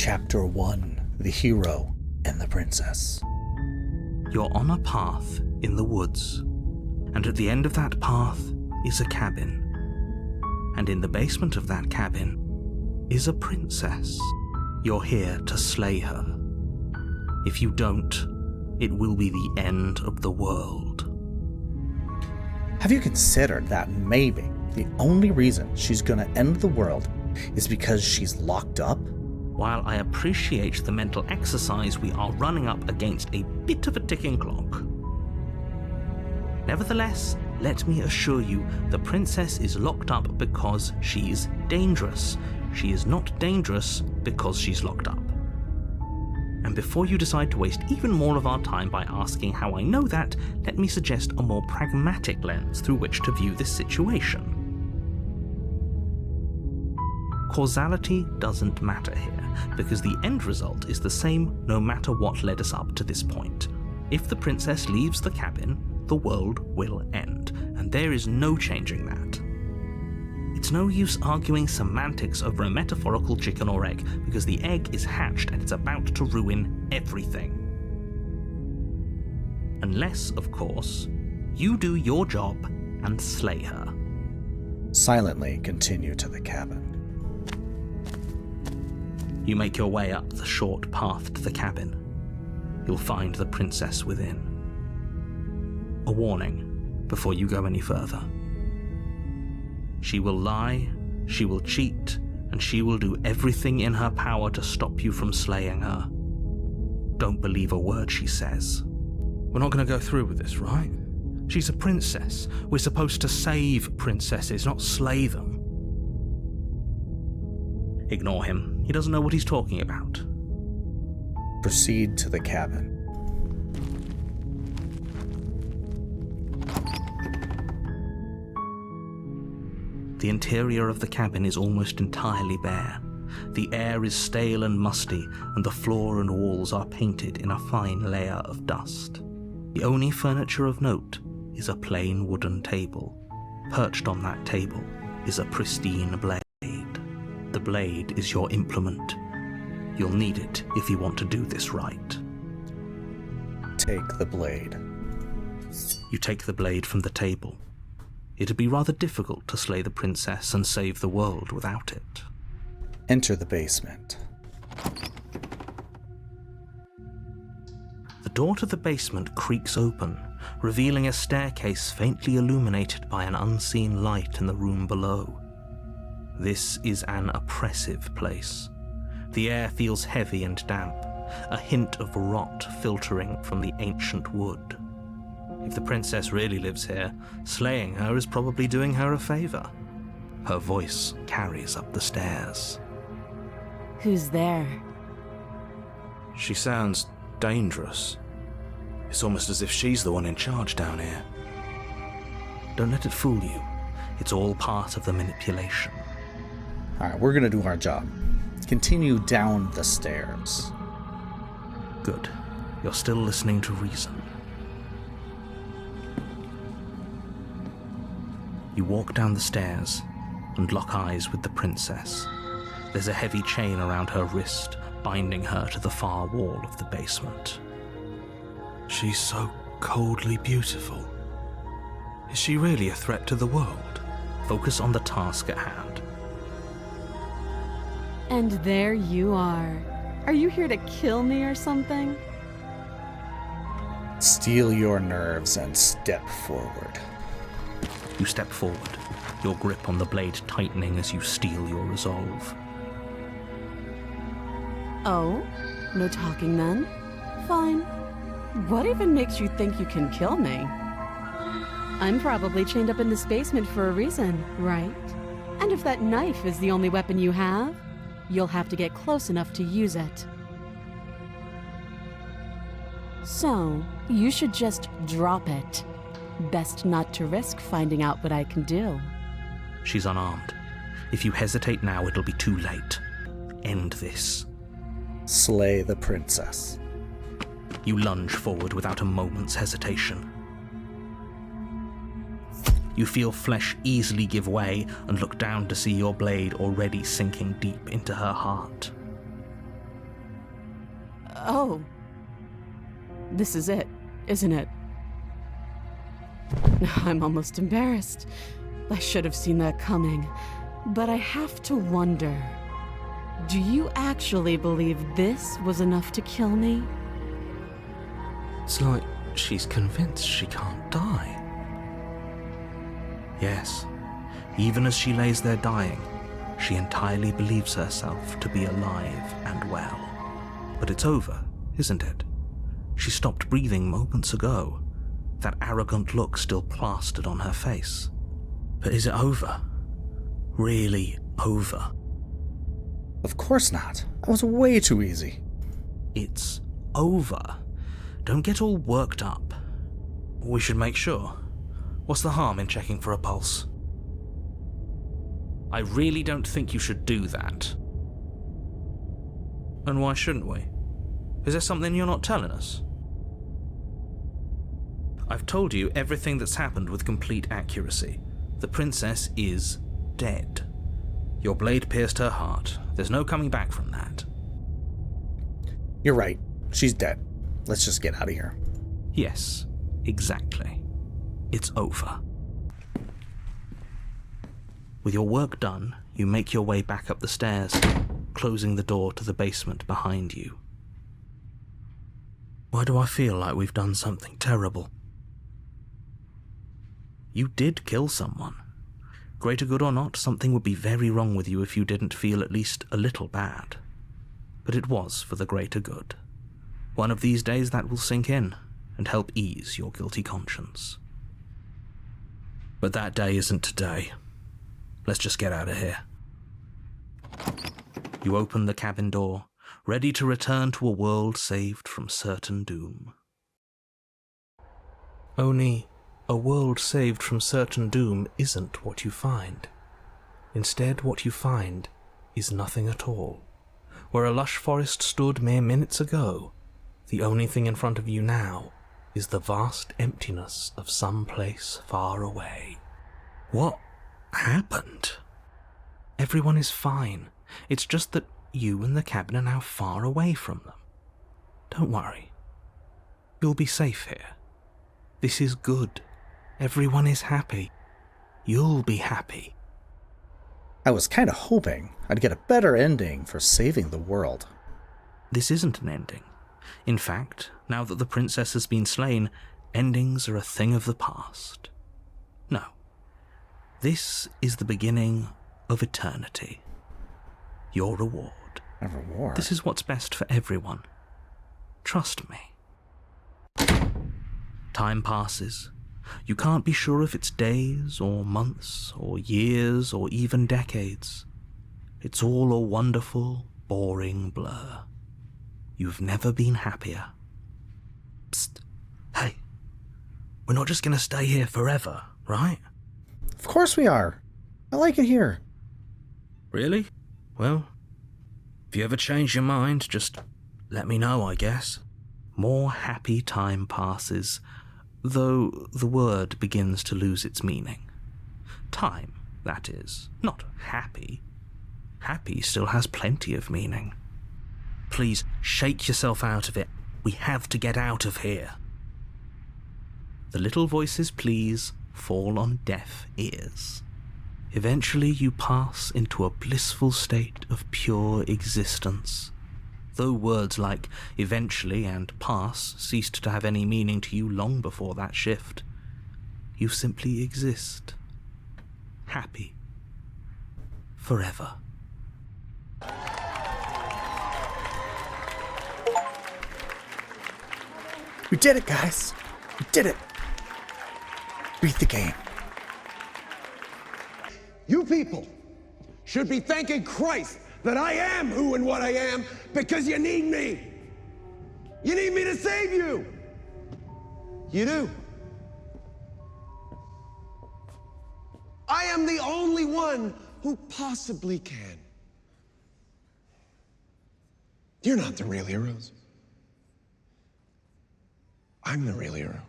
Chapter 1: The Hero and the Princess. You're on a path in the woods, and at the end of that path is a cabin. And in the basement of that cabin is a princess. You're here to slay her. If you don't, it will be the end of the world. Have you considered that maybe the only reason she's gonna end the world is because she's locked up? While I appreciate the mental exercise, we are running up against a bit of a ticking clock. Nevertheless, let me assure you, the princess is locked up because she's dangerous. She is not dangerous because she's locked up. And before you decide to waste even more of our time by asking how I know that, let me suggest a more pragmatic lens through which to view this situation. Causality doesn't matter here, because the end result is the same no matter what led us up to this point. If the princess leaves the cabin, the world will end, and there is no changing that. It's no use arguing semantics over a metaphorical chicken or egg, because the egg is hatched and it's about to ruin everything. Unless, of course, you do your job and slay her. Silently continue to the cabin. You make your way up the short path to the cabin. You'll find the princess within. A warning before you go any further. She will lie, she will cheat, and she will do everything in her power to stop you from slaying her. Don't believe a word she says. We're not going to go through with this, right? She's a princess. We're supposed to save princesses, not slay them. Ignore him. He doesn't know what he's talking about. Proceed to the cabin. The interior of the cabin is almost entirely bare. The air is stale and musty, and the floor and walls are painted in a fine layer of dust. The only furniture of note is a plain wooden table. Perched on that table is a pristine blade. The blade is your implement. You'll need it if you want to do this right. Take the blade. You take the blade from the table. It'd be rather difficult to slay the princess and save the world without it. Enter the basement. The door to the basement creaks open, revealing a staircase faintly illuminated by an unseen light in the room below. This is an oppressive place. The air feels heavy and damp, a hint of rot filtering from the ancient wood. If the princess really lives here, slaying her is probably doing her a favor. Her voice carries up the stairs. Who's there? She sounds dangerous. It's almost as if she's the one in charge down here. Don't let it fool you. It's all part of the manipulation. Alright, we're gonna do our job. Continue down the stairs. Good. You're still listening to reason. You walk down the stairs and lock eyes with the princess. There's a heavy chain around her wrist, binding her to the far wall of the basement. She's so coldly beautiful. Is she really a threat to the world? Focus on the task at hand. And there you are. Are you here to kill me or something? Steel your nerves and step forward. You step forward, your grip on the blade tightening as you steel your resolve. Oh? No talking then? Fine. What even makes you think you can kill me? I'm probably chained up in this basement for a reason, right? And if that knife is the only weapon you have, you'll have to get close enough to use it. So, you should just drop it. Best not to risk finding out what I can do. She's unarmed. If you hesitate now, it'll be too late. End this. Slay the princess. You lunge forward without a moment's hesitation. You feel flesh easily give way and look down to see your blade already sinking deep into her heart. Oh. This is it, isn't it? I'm almost embarrassed. I should have seen that coming. But I have to wonder, do you actually believe this was enough to kill me? It's like she's convinced she can't die. Yes, even as she lays there dying, she entirely believes herself to be alive and well. But it's over, isn't it? She stopped breathing moments ago, that arrogant look still plastered on her face. But is it over? Really over? Of course not. That was way too easy. It's over. Don't get all worked up. We should make sure. What's the harm in checking for a pulse? I really don't think you should do that. And why shouldn't we? Is there something you're not telling us? I've told you everything that's happened with complete accuracy. The princess is dead. Your blade pierced her heart. There's no coming back from that. You're right. She's dead. Let's just get out of here. Yes, exactly. It's over. With your work done, you make your way back up the stairs, closing the door to the basement behind you. Why do I feel like we've done something terrible? You did kill someone. Greater good or not, something would be very wrong with you if you didn't feel at least a little bad. But it was for the greater good. One of these days that will sink in and help ease your guilty conscience. But that day isn't today. Let's just get out of here. You open the cabin door, ready to return to a world saved from certain doom. Only a world saved from certain doom isn't what you find. Instead, what you find is nothing at all. Where a lush forest stood mere minutes ago, the only thing in front of you now is the vast emptiness of some place far away. What happened? Everyone is fine. It's just that you and the cabin are now far away from them. Don't worry. You'll be safe here. This is good. Everyone is happy. You'll be happy. I was kind of hoping I'd get a better ending for saving the world. This isn't an ending. In fact, now that the princess has been slain, endings are a thing of the past. No. This is the beginning of eternity. Your reward. A reward? This is what's best for everyone. Trust me. Time passes. You can't be sure if it's days or months or years or even decades. It's all a wonderful, boring blur. You've never been happier. Psst. Hey. We're not just going to stay here forever, right? Of course we are. I like it here. Really? Well, if you ever change your mind, just let me know, I guess. More happy time passes, though the word begins to lose its meaning. Time, that is, not happy. Happy still has plenty of meaning. Please, shake yourself out of it. We have to get out of here. The little voices' pleas fall on deaf ears. Eventually you pass into a blissful state of pure existence. Though words like eventually and pass ceased to have any meaning to you long before that shift, you simply exist. Happy. Forever. We did it, guys. We did it. Beat the game. You people should be thanking Christ that I am who and what I am because you need me. You need me to save you. You do. I am the only one who possibly can. You're not the real heroes. I'm the real hero.